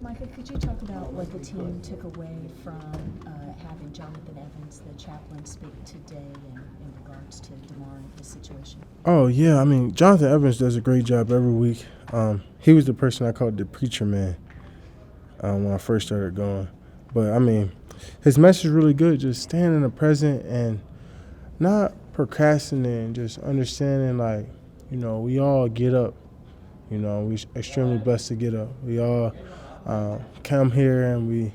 Micah, could you talk about what the team took away from having Jonathan Evans, the chaplain, speak today in regards to DeMar and his situation? Oh, yeah. I mean, Jonathan Evans does a great job every week. He was the person I called the preacher man when I first started going. But, I mean, his message is really good, just staying in the present and not procrastinating, just understanding, like, we all get up. We're extremely blessed to get up. We all come here and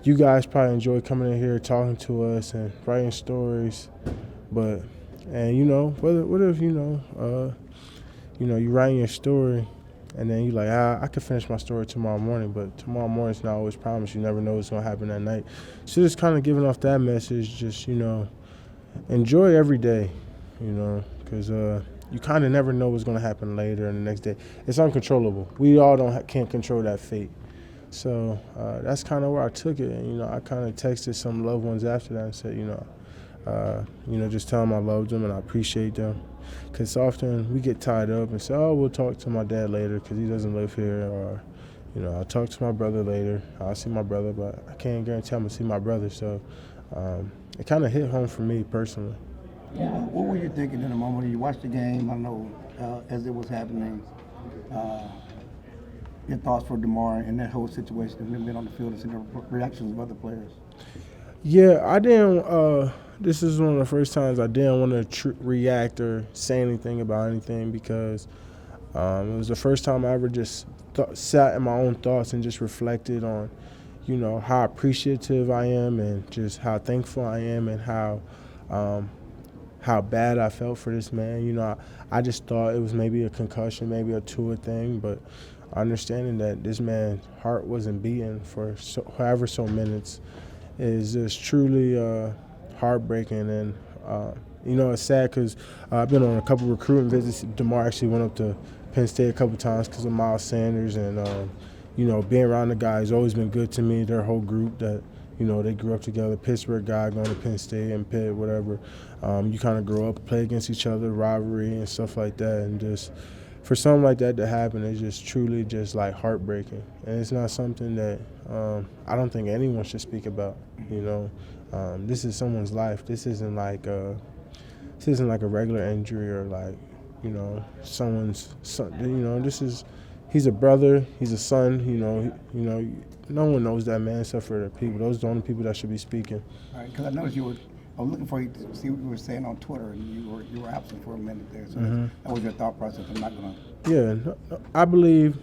you guys probably enjoy coming in here talking to us and writing stories. But, what if, you writing your story and then you're like, I could finish my story tomorrow morning, but tomorrow morning's not always promised. You never know what's going to happen that night. So just kind of giving off that message, just, enjoy every day, because you kind of never know what's going to happen later and the next day. It's uncontrollable. We all can't control that fate. So that's kind of where I took it. And, I kind of texted some loved ones after that and said, just tell them I love them and I appreciate them. Because often we get tied up and say, we'll talk to my dad later because he doesn't live here. Or, I'll talk to my brother later. I'll see my brother, but I can't guarantee I'm going to see my brother. So it kind of hit home for me personally. Yeah. What were you thinking in the moment you watched the game? I know as it was happening, your thoughts for DeMar and that whole situation of him being on the field and seeing the reactions of other players. Yeah, I didn't. This is one of the first times I didn't want to react or say anything about anything because it was the first time I ever just sat in my own thoughts and just reflected on, how appreciative I am and just how thankful I am and how bad I felt for this man. I just thought it was maybe a concussion, maybe a tour thing, but understanding that this man's heart wasn't beating for however so minutes is just truly heartbreaking. And, it's sad because I've been on a couple recruiting visits. DeMar actually went up to Penn State a couple times because of Miles Sanders. And, being around the guys has always been good to me, their whole group that, they grew up together. Pittsburgh guy going to Penn State and Pitt, whatever. You kind of grow up, play against each other, rivalry and stuff like that. And just for something like that to happen, it's just truly just like heartbreaking. And it's not something that I don't think anyone should speak about, This is someone's life. This isn't like a regular injury or like, someone's son. He's a brother, he's a son, no one knows that man except for the people. Those are the only people that should be speaking. All right, because I noticed I was looking for you to see what you were saying on Twitter, and you were absent for a minute there. So that was your thought process. I'm not going to. Yeah, no, I believe,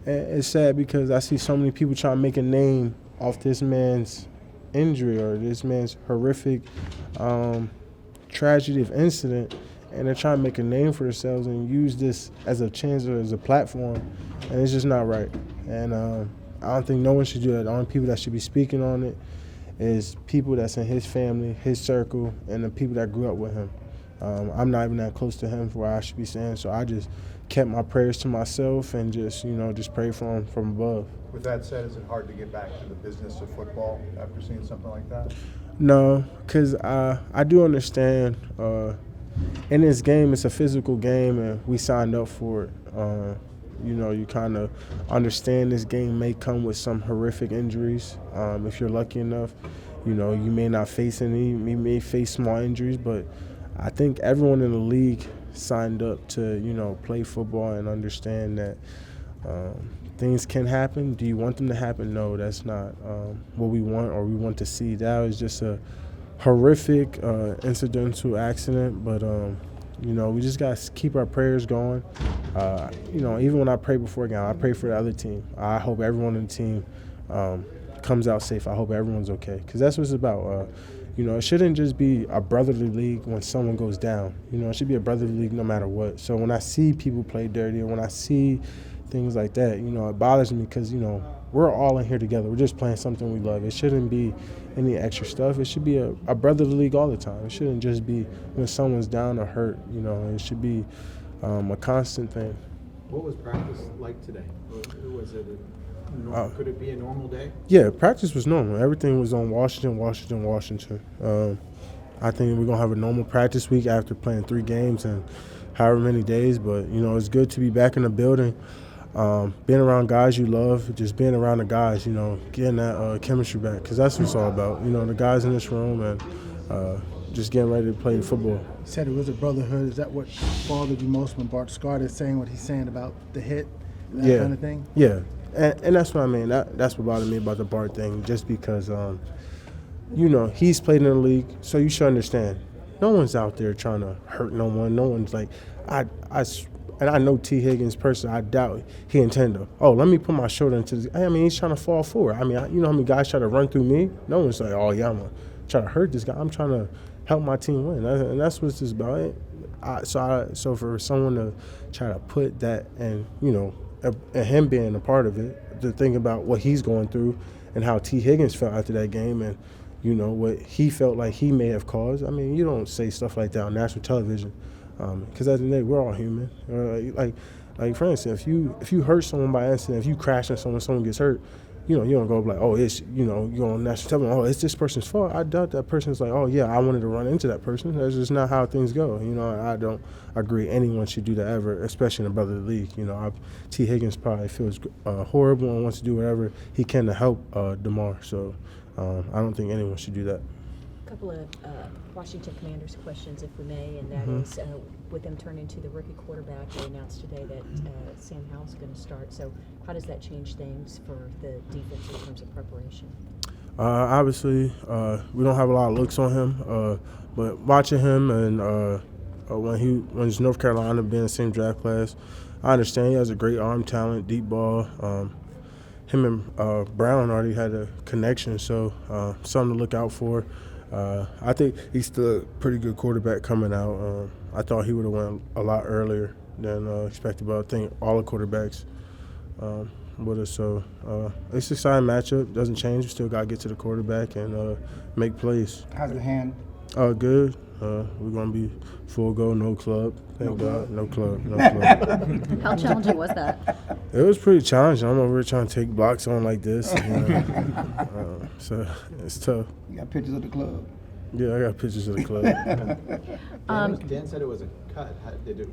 it's sad because I see so many people trying to make a name off this man's injury or this man's horrific tragedy of incident, and they're trying to make a name for themselves and use this as a chance or as a platform, and it's just not right. And I don't think no one should do that. The only people that should be speaking on it is people that's in his family, his circle, and the people that grew up with him. I'm not even that close to him for what I should be saying, so I just kept my prayers to myself and just pray for him from above. With that said, is it hard to get back to the business of football after seeing something like that? No, because I do understand in this game, it's a physical game, and we signed up for it. You kind of understand this game may come with some horrific injuries. If you're lucky enough, you may not face any. You may face small injuries, but I think everyone in the league signed up to, play football and understand that things can happen. Do you want them to happen? No, that's not what we want or we want to see. That was just a horrific incidental accident, but we just got to keep our prayers going. Even when I pray before a game, I pray for the other team. I hope everyone on the team comes out safe. I hope everyone's okay, because that's what it's about. It shouldn't just be a brotherly league when someone goes down. It should be a brotherly league no matter what. So when I see people play dirty or when I see things like that, it bothers me because, we're all in here together. We're just playing something we love. It shouldn't be any extra stuff. It should be a brotherly league all the time. It shouldn't just be when someone's down or hurt. It should be a constant thing. What was practice like today? Was it could it be a normal day? Yeah, practice was normal. Everything was on Washington. I think we're going to have a normal practice week after playing 3 games and however many days. But, it's good to be back in the building. being around guys you love, just being around the guys, getting that chemistry back, because that's what it's all about. The guys in this room and just getting ready to play the football. You said it was a brotherhood. Is that what bothered you most when Bart Scott is saying what he's saying about the hit, that kind of thing? Yeah, and that's what I mean. That's what bothered me about the Bart thing, just because, he's played in the league, so you should understand. No one's out there trying to hurt no one. No one's like, and I know T. Higgins personally, I doubt he intended, let me put my shoulder into this. I mean, he's trying to fall forward. I mean, you know how many guys try to run through me? No one's like, I'm going to try to hurt this guy. I'm trying to help my team win. And that's what it's about. So for someone to try to put that and, and him being a part of it, to think about what he's going through and how T. Higgins felt after that game and, what he felt like he may have caused. I mean, you don't say stuff like that on national television. Because at the end of the day, we're all human. Like for instance, if you hurt someone by accident, if you crash into someone gets hurt, you don't go like, it's you're on national television, it's this person's fault. I doubt that person's like, I wanted to run into that person. That's just not how things go. I don't agree anyone should do that ever, especially in a brotherly league. T. Higgins probably feels horrible and wants to do whatever he can to help DeMar. So I don't think anyone should do that. A couple of Washington Commanders questions, if we may, and that is with them turning to the rookie quarterback, they announced today that Sam Howell's going to start. So how does that change things for the defense in terms of preparation? Obviously, we don't have a lot of looks on him, but watching him and when he's North Carolina, being in the same draft class, I understand he has a great arm talent, deep ball. Him and Brown already had a connection, so something to look out for. I think he's still a pretty good quarterback coming out. I thought he would have went a lot earlier than expected, but I think all the quarterbacks with us. So it's an exciting matchup. Doesn't change. We still got to get to the quarterback and make plays. How's the hand? Good. We're going to be full go, no club. Thank God. No club. How challenging was that? It was pretty challenging. I'm over here trying to take blocks on like this. So it's tough. You got pictures of the club? Yeah, I got pictures of the club. Dan said it was a cut.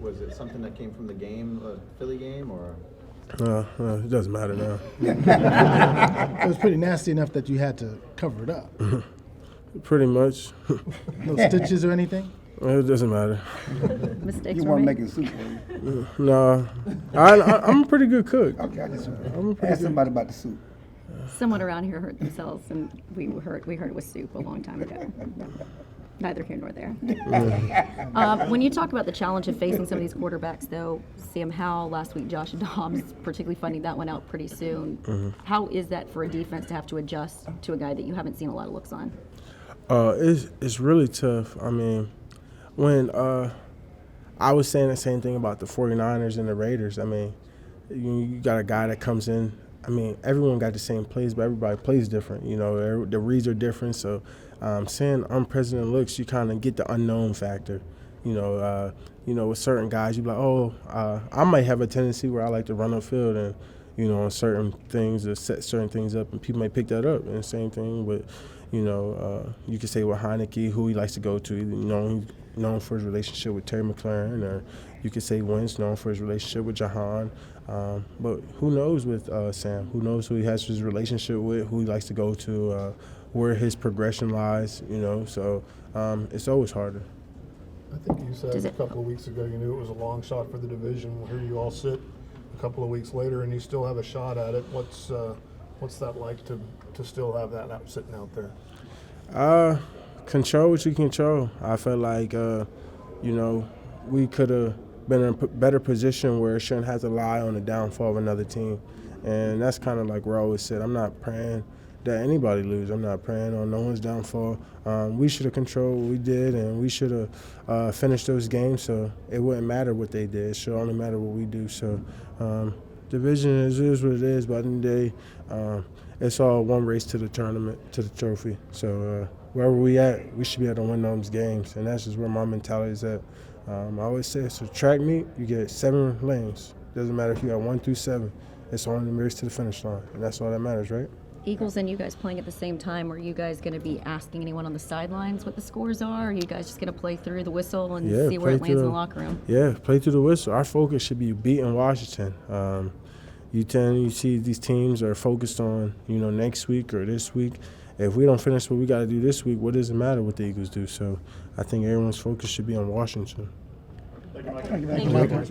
Was it something that came from the game, Philly game, or? It doesn't matter now. It was pretty nasty enough that you had to cover it up. Pretty much. No stitches or anything? It doesn't matter. Mistakes You were weren't made? making soup, were you? No, I'm a pretty good cook. Okay, I just I'm a ask somebody about the soup. Someone around here hurt themselves, and we heard it was soup a long time ago. Neither here nor there. When you talk about the challenge of facing some of these quarterbacks, though, Sam Howell last week, Josh Dobbs, particularly finding that one out pretty soon. How is that for a defense to have to adjust to a guy that you haven't seen a lot of looks on? It's really tough. I mean, when I was saying the same thing about the 49ers and the Raiders. I mean, you got a guy that comes in. I mean, everyone got the same plays, but everybody plays different. The reads are different. So saying unprecedented looks, you kind of get the unknown factor. With certain guys, you be like, I might have a tendency where I like to run upfield and, on certain things or set certain things up, and people may pick that up. And the same thing with, you could say with Heineke, who he likes to go to. He's known for his relationship with Terry McLaurin, or you could say Wentz, known for his relationship with Jahan. But who knows with Sam? Who knows who he has his relationship with, who he likes to go to, where his progression lies, So it's always harder. I think you said a couple of weeks ago you knew it was a long shot for the division. Well, here you all sit a couple of weeks later and you still have a shot at it. What's that like to still have that sitting out there? Control what you control. I felt like, we could have been in a better position where it shouldn't have to lie on the downfall of another team. And that's kind of like where I always said, I'm not praying that anybody lose. I'm not praying on no one's downfall. We should have controlled what we did, and we should have finished those games, so it wouldn't matter what they did. It should only matter what we do. So division is what it is, but at the end of the day, it's all one race to the tournament, to the trophy. So wherever we at, we should be able to win those games, and that's just where my mentality is at. I always say it's a track meet. You get 7 lanes. Doesn't matter if you got 1 through 7. It's only the race to the finish line, and that's all that matters, right? Eagles and you guys playing at the same time, are you guys going to be asking anyone on the sidelines what the scores are? Or are you guys just going to play through the whistle and see where it lands in the locker room? Yeah, play through the whistle. Our focus should be beating Washington. you see these teams are focused on, next week or this week. If we don't finish what we got to do this week, what does it matter what the Eagles do? So I think everyone's focus should be on Washington. Thank you.